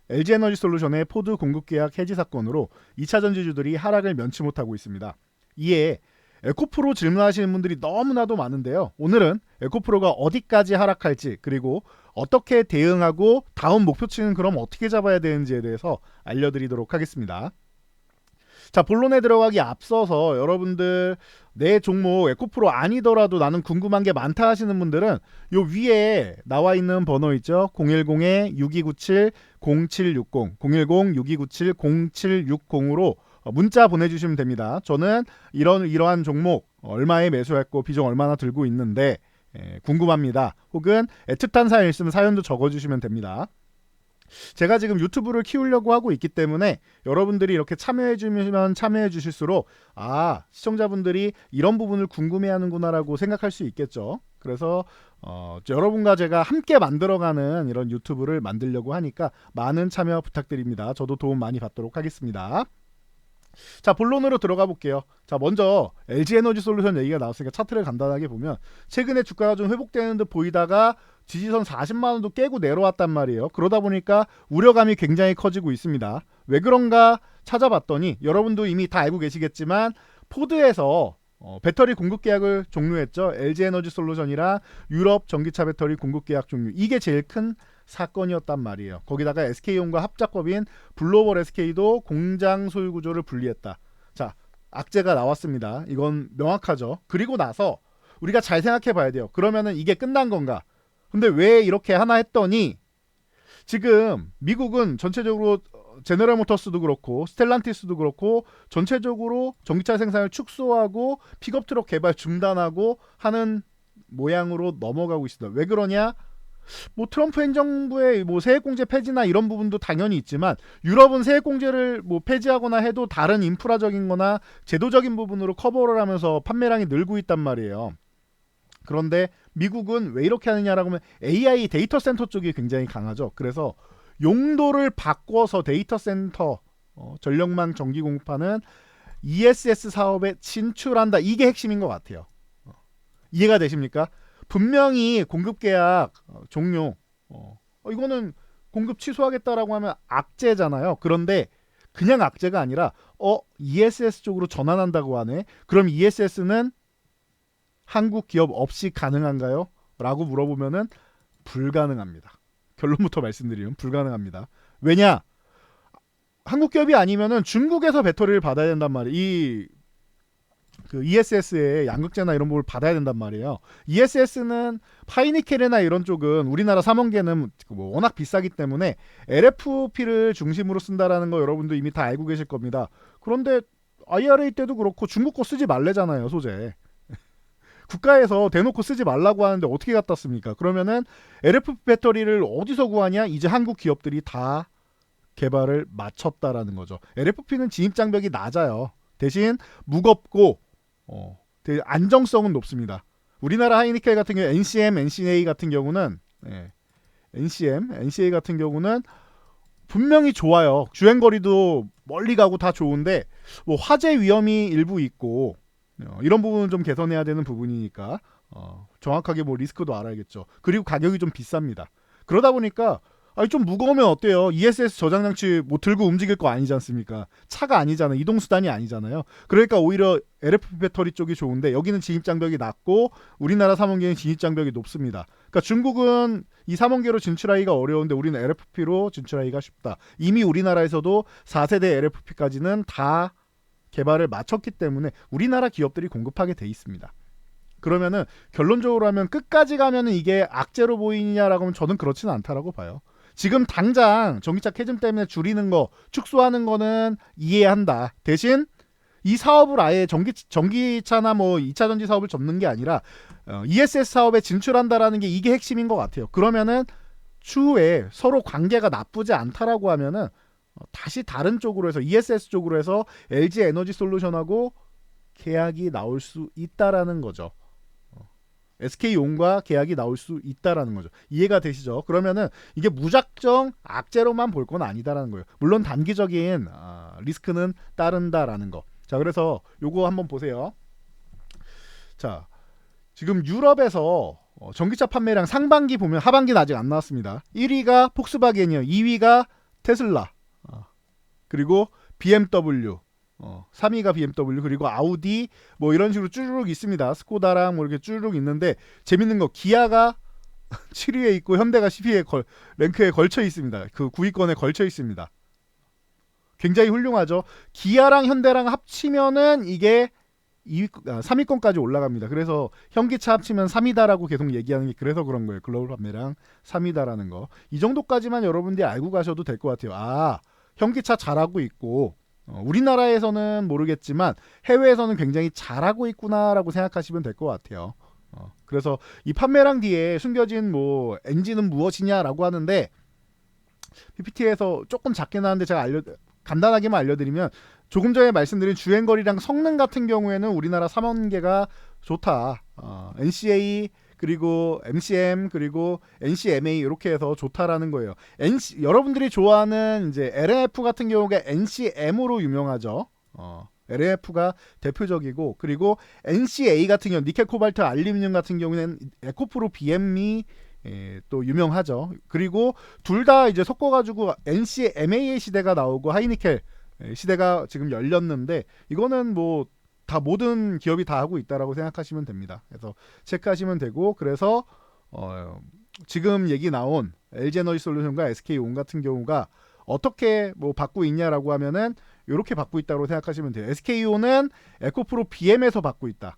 LG에너지솔루션의 포드 공급계약 해지 사건으로 2차 전지주들이 하락을 면치 못하고 있습니다. 이에 에코프로 질문하시는 분들이 너무나도 많은데요. 오늘은 에코프로가 어디까지 하락할지, 그리고 어떻게 대응하고 다음 목표치는 그럼 어떻게 잡아야 되는지에 대해서 알려드리도록 하겠습니다. 자, 본론에 들어가기 앞서서 여러분들 내 종목 에코프로 아니더라도 나는 궁금한 게 많다 하시는 분들은 요 위에 나와 있는 번호 있죠? 010-6297-0760 010-6297-0760으로 문자 보내주시면 됩니다. 저는 이러한 종목 얼마에 매수했고 비중 얼마나 들고 있는데 궁금합니다. 혹은 애틋한 사연 있으면 사연도 적어주시면 됩니다. 제가 지금 유튜브를 키우려고 하고 있기 때문에 여러분들이 이렇게 참여해주면 참여해주실수록 시청자분들이 이런 부분을 궁금해하는구나라고 생각할 수 있겠죠. 그래서 여러분과 제가 함께 만들어가는 이런 유튜브를 만들려고 하니까 많은 참여 부탁드립니다. 저도 도움 많이 받도록 하겠습니다. 자, 본론으로 들어가 볼게요. 자, 먼저 LG에너지솔루션 얘기가 나왔으니까 차트를 간단하게 보면 최근에 주가가 좀 회복되는 듯 보이다가 지지선 40만원도 깨고 내려왔단 말이에요. 그러다 보니까 우려감이 굉장히 커지고 있습니다. 왜 그런가 찾아봤더니 여러분도 이미 다 알고 계시겠지만 포드에서 배터리 공급 계약을 종료했죠. LG에너지솔루션이랑 유럽 전기차 배터리 공급 계약 종료. 이게 제일 큰 사건이었단 말이에요. 거기다가 SK온과 합작법인 블로벌 SK도 공장 소유 구조를 분리했다. 자, 악재가 나왔습니다. 이건 명확하죠. 그리고 나서 우리가 잘 생각해 봐야 돼요. 그러면은 이게 끝난 건가? 근데 왜 이렇게 하나 했더니 지금 미국은 전체적으로 제너럴 모터스도 그렇고 스텔란티스도 그렇고 전체적으로 전기차 생산을 축소하고 픽업 트럭 개발 중단하고 하는 모양으로 넘어가고 있습니다. 왜 그러냐? 뭐 트럼프 행정부의 뭐 세액공제 폐지나 이런 부분도 당연히 있지만 유럽은 세액공제를 뭐 폐지하거나 해도 다른 인프라적인 거나 제도적인 부분으로 커버를 하면서 판매량이 늘고 있단 말이에요. 그런데 미국은 왜 이렇게 하느냐라고 하면 AI 데이터 센터 쪽이 굉장히 강하죠. 그래서 용도를 바꿔서 데이터 센터 전력망 전기 공급하는 ESS 사업에 진출한다. 이게 핵심인 것 같아요. 이해가 되십니까? 분명히 공급 계약 종료 이거는 공급 취소하겠다라고 하면 악재잖아요. 그런데 그냥 악재가 아니라 ESS 쪽으로 전환한다고 하네. 그럼 ESS는 한국 기업 없이 가능한가요? 라고 물어보면은 불가능합니다. 결론부터 말씀드리면 불가능합니다. 왜냐? 한국 기업이 아니면은 중국에서 배터리를 받아야 된단 말이에요. 그 ESS의 양극재나 이런 부분을 받아야 된단 말이에요. ESS는 파이니켈이나 이런 쪽은 우리나라 삼원계는 뭐 워낙 비싸기 때문에 LFP를 중심으로 쓴다라는 거 여러분도 이미 다 알고 계실 겁니다. 그런데 IRA 때도 그렇고 중국 거 쓰지 말래잖아요, 소재. 국가에서 대놓고 쓰지 말라고 하는데 어떻게 갖다 씁니까? 그러면은 LFP 배터리를 어디서 구하냐? 이제 한국 기업들이 다 개발을 마쳤다라는 거죠. LFP는 진입 장벽이 낮아요. 대신 무겁고 되게 안정성은 높습니다. 우리나라 하이니켈 같은 경우 NCM, NCA 같은 경우는 NCA 같은 경우는 분명히 좋아요. 주행거리도 멀리 가고 다 좋은데 뭐 화재 위험이 일부 있고 이런 부분은 좀 개선해야 되는 부분이니까 정확하게 뭐 리스크도 알아야겠죠. 그리고 가격이 좀 비쌉니다. 그러다 보니까 좀 무거우면 어때요? ESS 저장 장치 뭐 들고 움직일 거 아니지 않습니까? 차가 아니잖아요. 이동수단이 아니잖아요. 그러니까 오히려 LFP 배터리 쪽이 좋은데 여기는 진입장벽이 낮고 우리나라 삼원계는 진입장벽이 높습니다. 그러니까 중국은 이 삼원계로 진출하기가 어려운데 우리는 LFP로 진출하기가 쉽다. 이미 우리나라에서도 4세대 LFP까지는 다 개발을 마쳤기 때문에 우리나라 기업들이 공급하게 돼 있습니다. 그러면은 결론적으로 하면 끝까지 가면은 이게 악재로 보이냐라고 하면 저는 그렇지는 않다라고 봐요. 지금 당장 전기차 캐즘 때문에 줄이는 거, 축소하는 거는 이해한다. 대신 이 사업을 아예 전기차나 뭐 2차 전지 사업을 접는 게 아니라 ESS 사업에 진출한다라는 게 이게 핵심인 것 같아요. 그러면은 추후에 서로 관계가 나쁘지 않다라고 하면은 다시 다른 쪽으로 해서 ESS 쪽으로 해서 LG 에너지 솔루션하고 계약이 나올 수 있다라는 거죠. SK온과 계약이 나올 수 있다라는 거죠. 이해가 되시죠? 그러면은 이게 무작정 악재로만 볼 건 아니다라는 거예요. 물론 단기적인 리스크는 따른다라는 거. 자, 그래서 요거 한번 보세요. 자, 지금 유럽에서 전기차 판매량 상반기 보면 하반기는 아직 안 나왔습니다. 1위가 폭스바겐이요. 2위가 테슬라, 그리고 BMW, 3위가 BMW, 그리고 아우디 뭐 이런 식으로 쭈르륵 있습니다. 스코다랑 뭐 이렇게 쭈르륵 있는데 재밌는 거 기아가 7위에 있고 현대가 10위에 랭크에 걸쳐 있습니다. 그 9위권에 걸쳐 있습니다. 굉장히 훌륭하죠. 기아랑 현대랑 합치면은 이게 3위권까지 올라갑니다. 그래서 현기차 합치면 3위다라고 계속 얘기하는 게 그래서 그런 거예요. 글로벌 판매량 3위다라는 거. 이 정도까지만 여러분들이 알고 가셔도 될 것 같아요. 현기차 잘하고 있고 우리나라에서는 모르겠지만 해외에서는 굉장히 잘하고 있구나라고 생각하시면 될 것 같아요. 그래서 이 판매량 뒤에 숨겨진 뭐 엔진은 무엇이냐라고 하는데 PPT에서 조금 작게 나왔는데 제가 간단하게만 알려드리면 조금 전에 말씀드린 주행거리랑 성능 같은 경우에는 우리나라 3원계가 좋다. NCA 그리고 MCM 그리고 NCMA 이렇게 해서 좋다라는 거예요. 여러분들이 좋아하는 이제 LMF 같은 경우가 NCM으로 유명하죠. LMF가 대표적이고 그리고 NCA 같은 경우 니켈 코발트 알루미늄 같은 경우는 에코프로 BM이 또 유명하죠. 그리고 둘 다 이제 섞어가지고 NCMA의 시대가 나오고 하이니켈 시대가 지금 열렸는데 이거는 뭐 다 모든 기업이 다 하고 있다라고 생각하시면 됩니다. 그래서 체크하시면 되고 그래서 지금 얘기 나온 LG에너지솔루션과 SK온 같은 경우가 어떻게 뭐 받고 있냐라고 하면은 이렇게 받고 있다고 생각하시면 돼요. SK온은 에코프로 BM에서 받고 있다.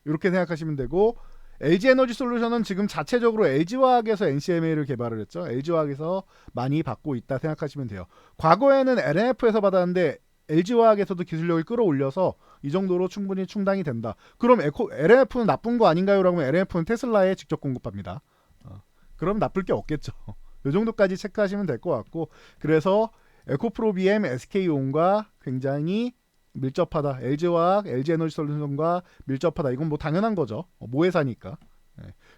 이렇게 생각하시면 되고 LG에너지솔루션은 지금 자체적으로 LG화학에서 NCMA를 개발을 했죠. LG화학에서 많이 받고 있다 생각하시면 돼요. 과거에는 LNF에서 받았는데 LG화학에서도 기술력을 끌어올려서 이 정도로 충분히 충당이 된다. 그럼 LNF는 나쁜 거 아닌가요? 라고 하면 LNF는 테슬라에 직접 공급합니다. 그럼 나쁠 게 없겠죠. 이 정도까지 체크하시면 될 것 같고 그래서 에코프로 BM, SK온과 굉장히 밀접하다. LG화학, LG에너지솔루션과 밀접하다. 이건 뭐 당연한 거죠. 모회사니까.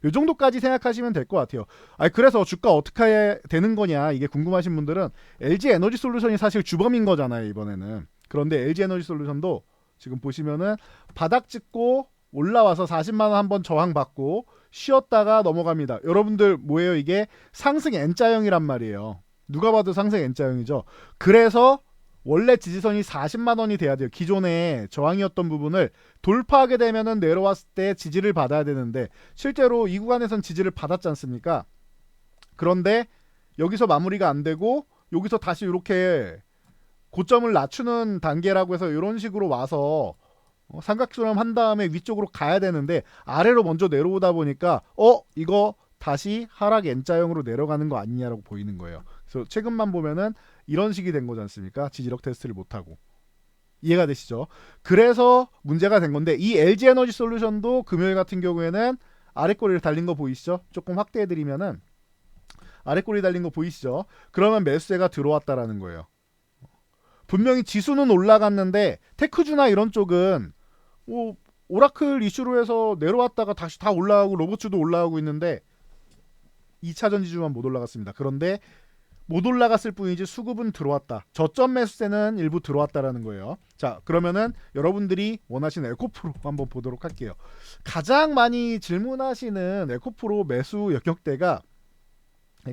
이 정도까지 생각하시면 될 것 같아요. 그래서 주가 어떻게 해야 되는 거냐 이게 궁금하신 분들은 LG에너지솔루션이 사실 주범인 거잖아요 이번에는. 그런데 LG에너지솔루션도 지금 보시면은 바닥 찍고 올라와서 40만원 한번 저항받고 쉬었다가 넘어갑니다. 여러분들 뭐예요? 이게 상승 N자형이란 말이에요. 누가 봐도 상승 N자형이죠. 그래서 원래 지지선이 40만원이 돼야 돼요. 기존에 저항이었던 부분을 돌파하게 되면은 내려왔을 때 지지를 받아야 되는데 실제로 이 구간에선 지지를 받았지 않습니까? 그런데 여기서 마무리가 안 되고 여기서 다시 이렇게 고점을 낮추는 단계라고 해서 이런 식으로 와서 삼각수렴 한 다음에 위쪽으로 가야 되는데 아래로 먼저 내려오다 보니까 이거 다시 하락 N자형으로 내려가는 거 아니냐라고 보이는 거예요. 그래서 최근만 보면은 이런 식이 된 거지 않습니까? 지지력 테스트를 못하고. 이해가 되시죠? 그래서 문제가 된 건데 이 LG에너지솔루션도 금요일 같은 경우에는 아래꼬리를 달린 거 보이시죠? 조금 확대해드리면은 아래꼬리 달린 거 보이시죠? 그러면 매수세가 들어왔다라는 거예요. 분명히 지수는 올라갔는데 테크주나 이런 쪽은 오라클 이슈로 해서 내려왔다가 다시 다 올라가고 로봇주도 올라가고 있는데 2차전 지주만 못 올라갔습니다. 그런데 못 올라갔을 뿐이지 수급은 들어왔다. 저점 매수세는 일부 들어왔다라는 거예요. 자, 그러면은 여러분들이 원하시는 에코프로 한번 보도록 할게요. 가장 많이 질문하시는 에코프로 매수 역역대가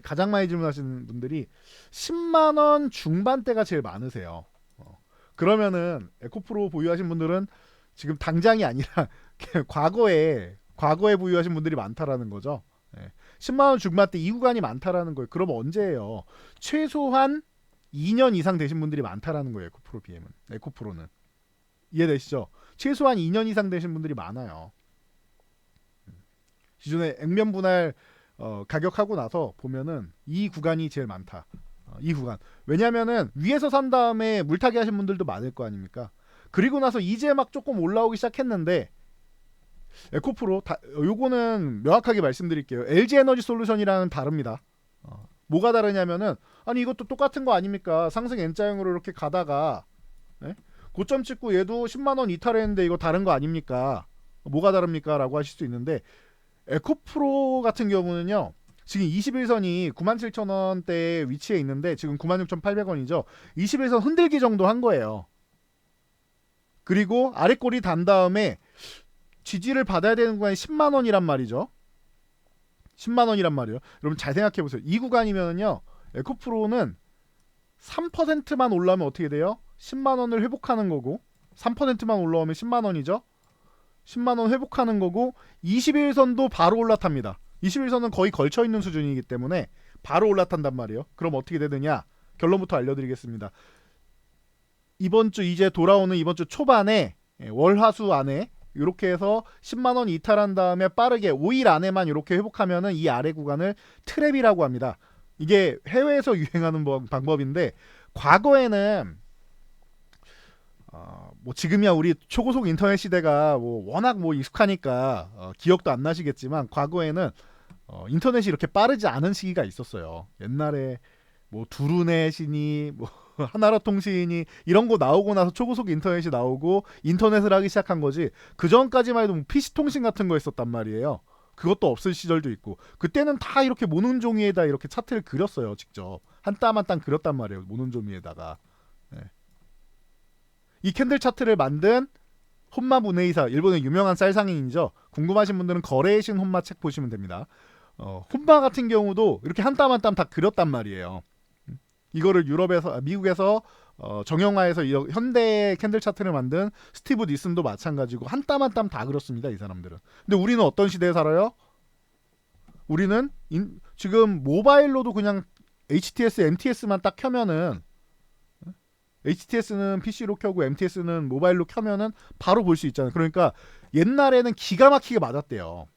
가장 많이 질문하시는 분들이 10만원 중반대가 제일 많으세요. 그러면은 에코프로 보유하신 분들은 지금 당장이 아니라 과거에 보유하신 분들이 많다라는 거죠. 10만원 중반대 이 구간이 많다라는 거예요. 그럼 언제예요? 최소한 2년 이상 되신 분들이 많다라는 거예요. 에코프로 BM은. 에코프로는. 이해되시죠? 최소한 2년 이상 되신 분들이 많아요. 기존에 액면 분할 가격하고 나서 보면은 이 구간이 제일 많다. 이 구간. 왜냐면은 위에서 산 다음에 물타기 하신 분들도 많을 거 아닙니까? 그리고 나서 이제 막 조금 올라오기 시작했는데 에코프로 요거는 명확하게 말씀드릴게요. LG에너지솔루션이랑은 다릅니다. 뭐가 다르냐면은 아니 이것도 똑같은 거 아닙니까? 상승 N자형으로 이렇게 가다가 고점 찍고 얘도 10만원 이탈했는데 이거 다른 거 아닙니까? 뭐가 다릅니까? 라고 하실 수 있는데 에코프로 같은 경우는요. 지금 21선이 97,000원대에 위치해 있는데 지금 96,800원이죠. 21선 흔들기 정도 한 거예요. 그리고 아래꼬리 단 다음에 지지를 받아야 되는 구간이 10만원이란 말이죠. 10만원이란 말이에요. 여러분 잘 생각해 보세요. 이 구간이면요. 에코프로는 3%만 올라오면 어떻게 돼요? 10만 원을 회복하는 거고 3%만 올라오면 10만 원이죠. 10만 원 회복하는 거고 21선도 바로 올라탑니다. 21선은 거의 걸쳐 있는 수준이기 때문에 바로 올라탄단 말이에요. 그럼 어떻게 되느냐? 결론부터 알려드리겠습니다. 이번 주 이제 돌아오는 이번 주 초반에 월화수 안에 이렇게 해서 10만 원 이탈한 다음에 빠르게 5일 안에만 이렇게 회복하면은 이 아래 구간을 트랩이라고 합니다. 이게 해외에서 유행하는 방법인데 과거에는 뭐 지금이야 우리 초고속 인터넷 시대가 뭐 워낙 뭐 익숙하니까 기억도 안 나시겠지만 과거에는 인터넷이 이렇게 빠르지 않은 시기가 있었어요. 옛날에 뭐 두루넷이니 뭐 하나로통신이 이런 거 나오고 나서 초고속 인터넷이 나오고 인터넷을 하기 시작한 거지. 그 전까지만 해도 뭐 PC 통신 같은 거 있었단 말이에요. 그것도 없을 시절도 있고 그때는 다 이렇게 모눈 종이에다 이렇게 차트를 그렸어요. 직접 한 땀 한 땀 그렸단 말이에요. 모눈 종이에다가. 네. 이 캔들 차트를 만든 혼마 문에이사, 일본의 유명한 쌀상인이죠. 궁금하신 분들은 거래의 신 혼마 책 보시면 됩니다. 혼마 같은 경우도 이렇게 한 땀 한 땀 다 그렸단 말이에요. 이거를 유럽에서 미국에서 정형화해서 현대의 캔들 차트를 만든 스티브 니슨도 마찬가지고 한 땀 한 땀 다 그렇습니다. 이 사람들은. 근데 우리는 어떤 시대에 살아요? 우리는 지금 모바일로도 그냥 HTS, MTS만 딱 켜면은 HTS는 PC로 켜고 MTS는 모바일로 켜면은 바로 볼 수 있잖아요. 그러니까 옛날에는 기가 막히게 맞았대요.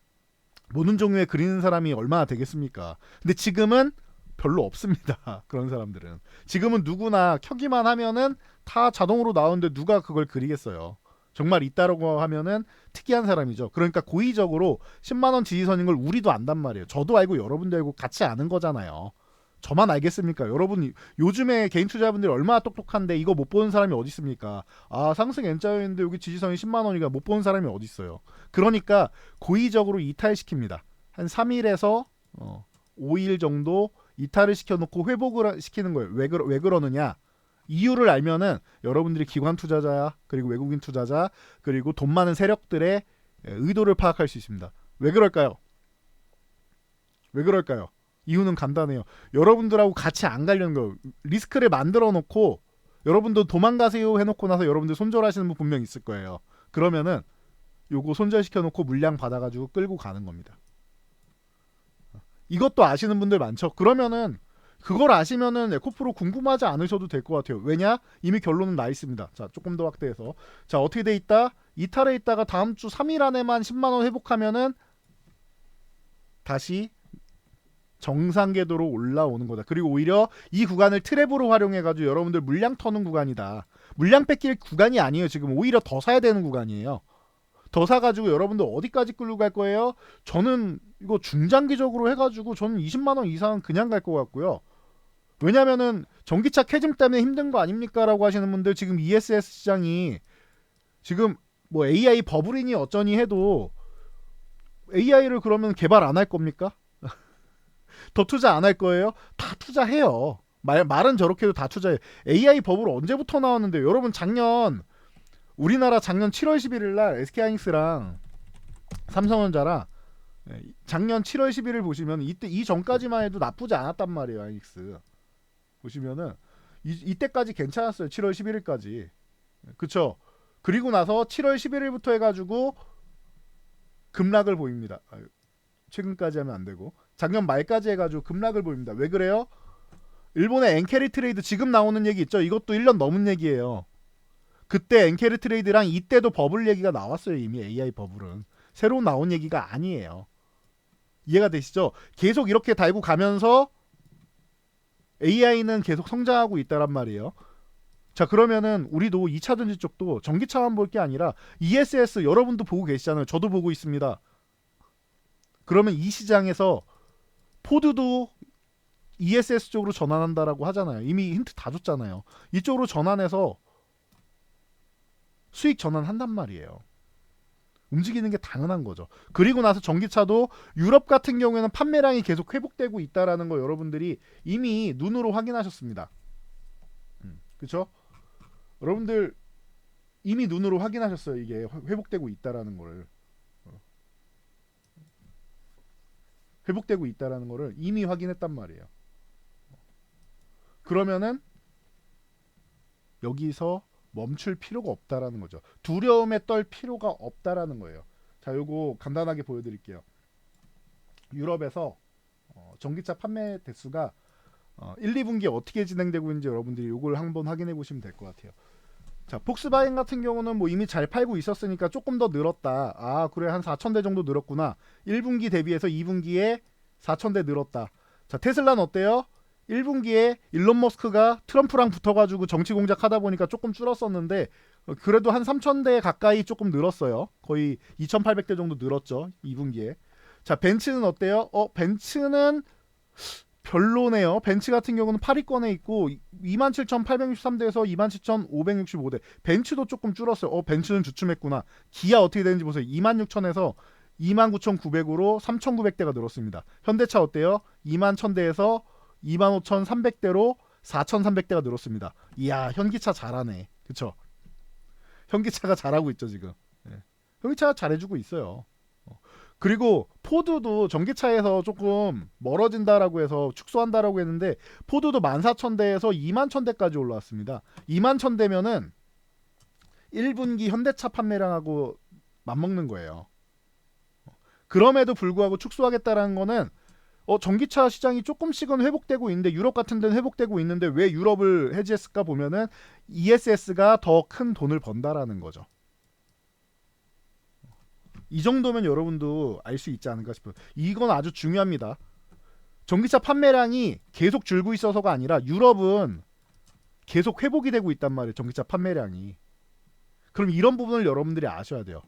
모든 종류에 그리는 사람이 얼마나 되겠습니까? 근데 지금은 별로 없습니다. 그런 사람들은. 지금은 누구나 켜기만 하면은 다 자동으로 나오는데 누가 그걸 그리겠어요. 정말 있다라고 하면은 특이한 사람이죠. 그러니까 고의적으로 10만 원 지지선인 걸 우리도 안단 말이에요. 저도 알고 여러분도 알고 같이 아는 거잖아요. 저만 알겠습니까? 여러분 요즘에 개인 투자분들이 얼마나 똑똑한데 이거 못 보는 사람이 어디 있습니까? 아 상승 N자였는데 여기 지지선이 10만 원이니까 못 보는 사람이 어디 있어요? 그러니까 고의적으로 이탈시킵니다. 한 3일에서 5일 정도 이탈을 시켜놓고 회복을 시키는 거예요. 왜 그러느냐? 이유를 알면은 여러분들이 기관 투자자 그리고 외국인 투자자 그리고 돈 많은 세력들의 의도를 파악할 수 있습니다. 왜 그럴까요? 왜 그럴까요? 이유는 간단해요. 여러분들하고 같이 안 가려는 거예요. 리스크를 만들어 놓고 여러분도 도망가세요 해놓고 나서 여러분들 손절하시는 분 분명 있을 거예요. 그러면은 요거 손절시켜 놓고 물량 받아가지고 끌고 가는 겁니다. 이것도 아시는 분들 많죠? 그러면은 그걸 아시면은 에코프로 궁금하지 않으셔도 될 것 같아요. 왜냐? 이미 결론은 나 있습니다. 자, 조금 더 확대해서. 자, 어떻게 돼 있다? 이탈해 있다가 다음 주 3일 안에만 10만 원 회복하면은 다시 정상 궤도로 올라오는 거다. 그리고 오히려 이 구간을 트랩으로 활용해가지고 여러분들 물량 터는 구간이다. 물량 뺏길 구간이 아니에요. 지금 오히려 더 사야 되는 구간이에요. 더 사가지고 여러분들 어디까지 끌고 갈 거예요? 저는 이거 중장기적으로 해가지고 저는 20만 원 이상은 그냥 갈 것 같고요. 왜냐면은 전기차 캐즘 때문에 힘든 거 아닙니까? 라고 하시는 분들 지금 ESS 시장이 지금 뭐 AI 버블이니 어쩌니 해도 AI를 그러면 개발 안 할 겁니까? 더 투자 안 할 거예요? 다 투자해요. 말은 저렇게 해도 다 투자해요. AI 버블 언제부터 나왔는데 여러분 우리나라 작년 7월 11일 날 SK하이닉스랑 삼성전자랑 작년 7월 11일 보시면 이때 이 전까지만 해도 나쁘지 않았단 말이에요. 하이닉스 보시면은 이때까지 괜찮았어요. 7월 11일까지. 그쵸? 그리고 나서 7월 11일부터 해가지고 급락을 보입니다. 최근까지 하면 안 되고 작년 말까지 해가지고 급락을 보입니다. 왜 그래요? 일본의 엔캐리 트레이드 지금 나오는 얘기 있죠? 이것도 1년 넘은 얘기예요. 그때 엔캐리 트레이드랑 이때도 버블 얘기가 나왔어요. 이미 AI 버블은 새로 나온 얘기가 아니에요. 이해가 되시죠? 계속 이렇게 달고 가면서 AI는 계속 성장하고 있다란 말이에요. 자, 그러면은 우리도 2차전지 쪽도 전기차만 볼 게 아니라 ESS 여러분도 보고 계시잖아요. 저도 보고 있습니다. 그러면 이 시장에서 포드도 ESS 쪽으로 전환한다라고 하잖아요. 이미 힌트 다 줬잖아요. 이쪽으로 전환해서 수익 전환한단 말이에요. 움직이는 게 당연한 거죠. 그리고 나서 전기차도 유럽 같은 경우에는 판매량이 계속 회복되고 있다라는 거 여러분들이 이미 눈으로 확인하셨습니다. 그렇죠? 여러분들 이미 눈으로 확인하셨어요. 이게 회복되고 있다라는 거를. 회복되고 있다라는 거를 이미 확인했단 말이에요. 그러면은 여기서 멈출 필요가 없다라는 거죠. 두려움에 떨 필요가 없다라는 거예요. 자, 요거 간단하게 보여드릴게요. 유럽에서 전기차 판매 대수가 1, 2분기에 어떻게 진행되고 있는지 여러분들이 요걸 한번 확인해 보시면 될 것 같아요. 자, 폭스바겐 같은 경우는 뭐 이미 잘 팔고 있었으니까 조금 더 늘었다. 아, 그래, 한 4,000대 정도 늘었구나. 1분기 대비해서 2분기에 4,000대 늘었다. 자, 테슬라는 어때요? 1분기에 일론 머스크가 트럼프랑 붙어가지고 정치 공작하다 보니까 조금 줄었었는데 그래도 한 3,000대 가까이 조금 늘었어요. 거의 2,800대 정도 늘었죠. 2분기에. 자, 벤츠는 어때요? 벤츠는 별로네요. 벤츠 같은 경우는 8위권에 있고 27,863대에서 27,565대. 벤츠도 조금 줄었어요. 벤츠는 주춤했구나. 기아 어떻게 되는지 보세요. 26,000에서 29,900으로 3,900대가 늘었습니다. 현대차 어때요? 21,000대에서 25,300대로 4,300대가 늘었습니다. 이야, 현기차 잘하네. 그쵸? 현기차가 잘하고 있죠, 지금. 네. 현기차가 잘해주고 있어요. 그리고 포드도 전기차에서 조금 멀어진다라고 해서 축소한다라고 했는데 포드도 14,000대에서 21,000대까지 올라왔습니다. 21,000대면은 1분기 현대차 판매량하고 맞먹는 거예요. 그럼에도 불구하고 축소하겠다라는 거는 전기차 시장이 조금씩은 회복되고 있는데 유럽 같은 데는 회복되고 있는데 왜 유럽을 해지했을까 보면은 ESS가 더 큰 돈을 번다라는 거죠. 이 정도면 여러분도 알 수 있지 않을까 싶어요. 이건 아주 중요합니다. 전기차 판매량이 계속 줄고 있어서가 아니라 유럽은 계속 회복이 되고 있단 말이에요. 전기차 판매량이. 그럼 이런 부분을 여러분들이 아셔야 돼요.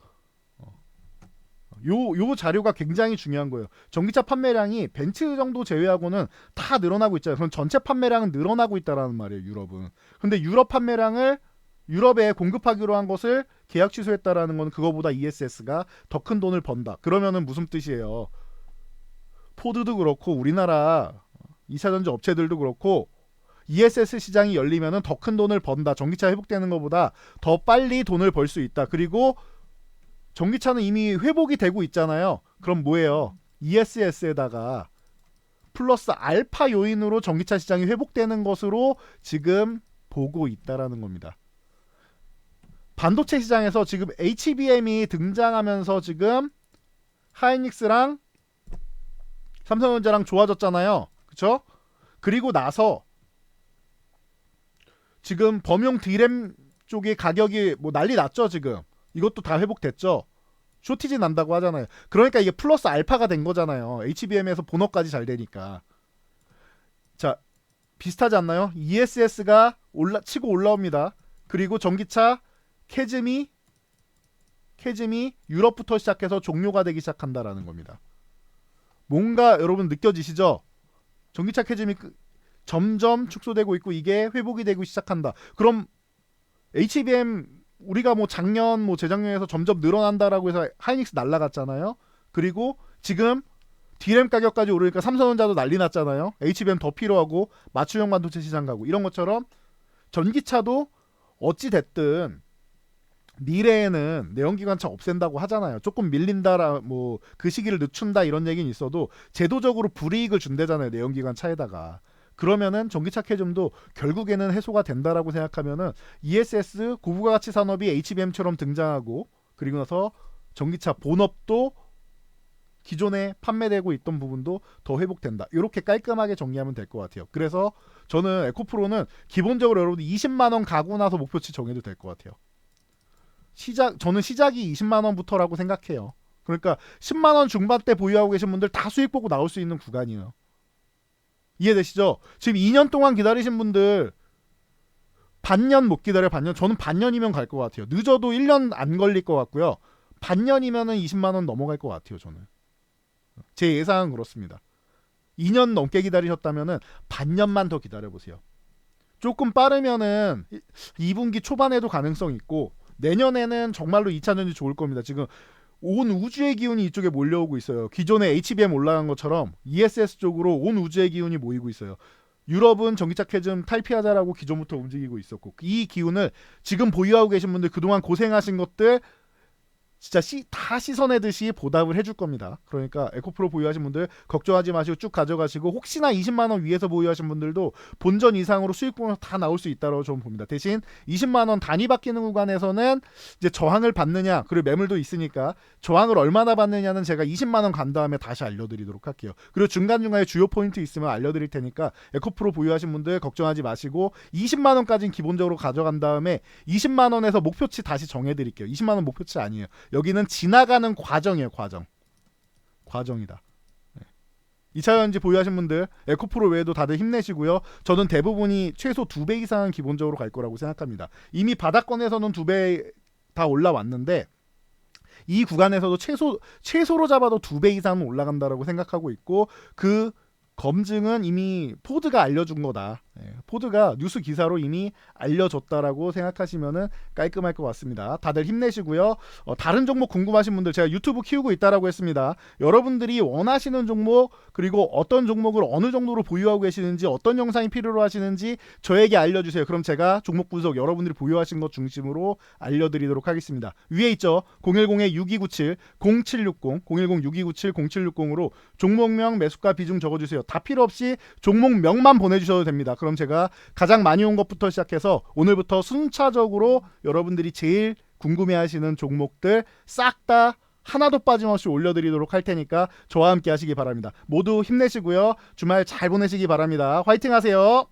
요 자료가 굉장히 중요한 거예요. 전기차 판매량이 벤츠 정도 제외하고는 다 늘어나고 있잖아요. 그럼 전체 판매량은 늘어나고 있다라는 말이에요. 유럽은. 근데 유럽 판매량을 유럽에 공급하기로 한 것을 계약 취소했다라는 건 그거보다 ESS가 더 큰 돈을 번다. 그러면은 무슨 뜻이에요? 포드도 그렇고 우리나라 2차전지 업체들도 그렇고 ESS 시장이 열리면은 더 큰 돈을 번다. 전기차 회복되는 것보다 더 빨리 돈을 벌 수 있다. 그리고 전기차는 이미 회복이 되고 있잖아요. 그럼 뭐예요? ESS에다가 플러스 알파 요인으로 전기차 시장이 회복되는 것으로 지금 보고 있다라는 겁니다. 반도체 시장에서 지금 HBM이 등장하면서 지금 하이닉스랑 삼성전자랑 좋아졌잖아요. 그쵸? 그리고 나서 지금 범용 D램 쪽의 가격이 뭐 난리 났죠 지금. 이것도 다 회복됐죠. 쇼티지 난다고 하잖아요. 그러니까 이게 플러스 알파가 된 거잖아요. HBM에서 본업까지 잘 되니까. 자, 비슷하지 않나요? ESS가 치고 올라옵니다. 그리고 전기차 캐즘이 유럽부터 시작해서 종료가 되기 시작한다라는 겁니다. 뭔가 여러분 느껴지시죠? 전기차 캐즘이 점점 축소되고 있고 이게 회복이 되고 시작한다. 그럼 HBM 우리가 뭐 작년 뭐 재작년에서 점점 늘어난다라고 해서 하이닉스 날라갔잖아요. 그리고 지금 D램 가격까지 오르니까 삼성전자도 난리 났잖아요. HBM 더 필요하고 맞춤형 반도체 시장 가고 이런 것처럼 전기차도 어찌 됐든 미래에는 내연기관차 없앤다고 하잖아요. 조금 밀린다라 뭐 그 시기를 늦춘다 이런 얘기는 있어도 제도적으로 불이익을 준대잖아요. 내연기관차에다가. 그러면은 전기차 캐즘도 결국에는 해소가 된다라고 생각하면은 ESS 고부가가치 산업이 HBM처럼 등장하고 그리고 나서 전기차 본업도 기존에 판매되고 있던 부분도 더 회복된다. 이렇게 깔끔하게 정리하면 될 것 같아요. 그래서 저는 에코프로는 기본적으로 여러분들 20만 원 가고 나서 목표치 정해도 될 것 같아요. 저는 시작이 20만 원부터라고 생각해요. 그러니까 10만 원 중반대 보유하고 계신 분들 다 수익 보고 나올 수 있는 구간이에요. 이해되시죠? 지금 2년 동안 기다리신 분들 반년 못 기다려. 반년. 저는 반년이면 갈 것 같아요. 늦어도 1년 안 걸릴 것 같고요. 반년이면은 20만 원 넘어갈 것 같아요. 저는. 제 예상은 그렇습니다. 2년 넘게 기다리셨다면은 반년만 더 기다려보세요. 조금 빠르면은 2분기 초반에도 가능성 있고 내년에는 정말로 2차전지 좋을 겁니다. 지금 온 우주의 기운이 이쪽에 몰려오고 있어요. 기존에 HBM 올라간 것처럼 ESS 쪽으로 온 우주의 기운이 모이고 있어요. 유럽은 전기차 캐즘 탈피하자라고 기존부터 움직이고 있었고 이 기운을 지금 보유하고 계신 분들 그동안 고생하신 것들 진짜 다 씻어내듯이 보답을 해줄 겁니다. 그러니까 에코프로 보유하신 분들 걱정하지 마시고 쭉 가져가시고, 혹시나 20만 원 위에서 보유하신 분들도 본전 이상으로 수익 보면 다 나올 수 있다고 저는 봅니다. 대신 20만 원 단위 바뀌는 구간에서는 이제 저항을 받느냐, 그리고 매물도 있으니까 저항을 얼마나 받느냐는 제가 20만 원 간 다음에 다시 알려드리도록 할게요. 그리고 중간중간에 주요 포인트 있으면 알려드릴 테니까 에코프로 보유하신 분들 걱정하지 마시고 20만 원까지는 기본적으로 가져간 다음에 20만 원에서 목표치 다시 정해드릴게요. 20만 원 목표치 아니에요. 여기는 지나가는 과정이에요. 과정이다. 2차전지 보유하신 분들 에코프로 외에도 다들 힘내시고요. 저는 대부분이 최소 2배 이상은 기본적으로 갈 거라고 생각합니다. 이미 바닥권에서는 2배 다 올라왔는데 이 구간에서도 최소로 잡아도 2배 이상은 올라간다라고 생각하고 있고, 그 검증은 이미 포드가 알려준 거다. 포드가 뉴스 기사로 이미 알려줬다라고 생각하시면은 깔끔할 것 같습니다. 다들 힘내시고요. 다른 종목 궁금하신 분들, 제가 유튜브 키우고 있다라고 했습니다. 여러분들이 원하시는 종목, 그리고 어떤 종목을 어느 정도로 보유하고 계시는지, 어떤 영상이 필요로 하시는지 저에게 알려주세요. 그럼 제가 종목 분석 여러분들이 보유하신 것 중심으로 알려드리도록 하겠습니다. 위에 있죠. 010-6297 0760 010-6297 0760으로 종목명, 매수가, 비중 적어주세요. 다 필요 없이 종목명만 보내주셔도 됩니다. 그럼 제가 가장 많이 온 것부터 시작해서 오늘부터 순차적으로 여러분들이 제일 궁금해하시는 종목들 싹 다 하나도 빠짐없이 올려드리도록 할 테니까 저와 함께 하시기 바랍니다. 모두 힘내시고요. 주말 잘 보내시기 바랍니다. 화이팅 하세요.